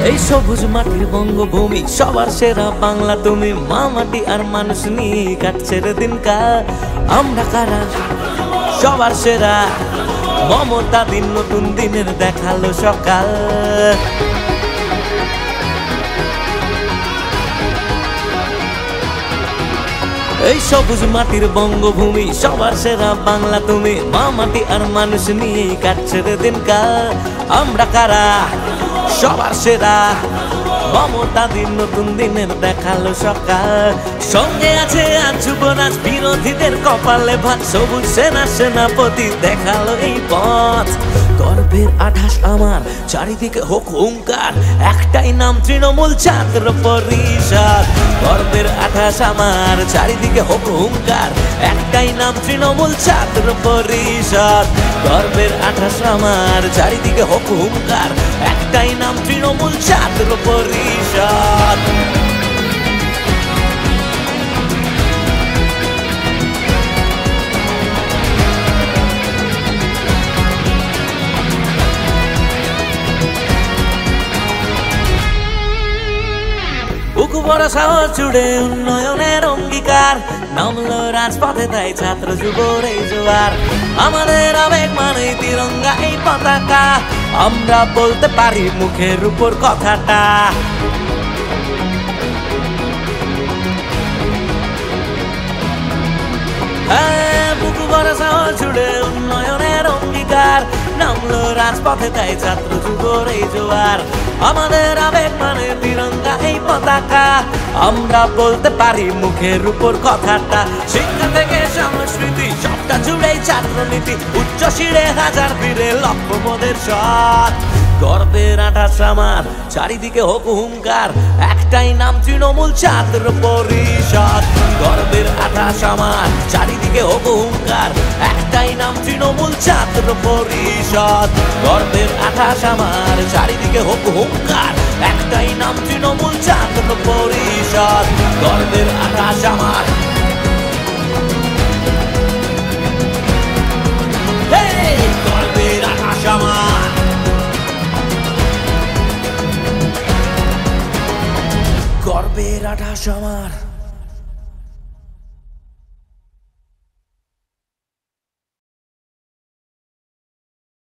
এই সবুজ মাটির বঙ্গভূমি সবার সেরা বাংলা তুমি, মা মাটি আর মানুষ নিয়ে কাটছে রে দিনকাল। আমরা কারা সবার সেরা, মমতা দিন নতুন দিনের দেখালো সকাল। এই সবুজ মাটির বঙ্গভূমি সবার সেরা বাংলা তুমি, মা মাটি আর মানুষ নিয়ে কাটছে রে দিনকাল। আমরা কারা সবার সেরা, মমতা দিন নতুন দিনের দেখালো সকাল। সঙ্গে আছে আজ যুবরাজ, বিরোধীদের কপালে ভাত, সবুজ সেনা সেনাপতি দেখালো এই পথ। গর্বের আঠাশ আমার, চারিদিকে হোক হুঙ্কার, একটাই নাম তৃণমূল ছাত্র পরিষদ। গর্বের আঠাশ আমার, চারিদিকে হোক হুঙ্কার, একটাই নাম তৃণমূল ছাত্র পরিষদ। গর্বের আঠাশ আমার, চারিদিকে হোক হুঙ্কার, একটাই নাম তৃণমূল ছাত্র পরিষদ। বড় শহর জুড়ে উন্নয়নের অঙ্গীকার, নামলো রাজপথে তাই ছাত্র যুবর এই জোয়ার। আমাদের আবেগ মানে তিরঙ্গা এই পতাকা, আমরা বলতে পারি মুখের উপর কথাটা। বুকু বড় শহর জুড়ে উন্নয়নের অঙ্গীকার, নামলো রাজপথে তাই ছাত্র যুবর এই জোয়ার। আমাদের আবেগ মানে তিরঙ্গা এই পতাকা, আমরা বলতে পারি মুখের উপর কথাটা। শিক্ষা থেকে সংস্কৃতি সবটা জুড়েই ছাত্রনীতি, উচ্চ শিরে হাজার ফিরে লক্ষ্য মোদের সৎ। গর্বের আঠাশ আমার, চারিদিকে হোক হুঙ্কার, একটাই নাম তৃণমূল ছাত্র পরিষদ। গর্বের আঠাশ আমার, চারিদিকে হোক হুঙ্কার, একটাই নাম তৃণমূল ছাত্র পরিষদ। গর্বের আঠাশ আমার, চারিদিকে হোক হুঙ্কার, একটাই নাম তৃণমূল ছাত্র পরিষদ। গর্বের আঠাশ আমার, গর্বের আঠাশ আমার, গর্বের আঠাশ আমার।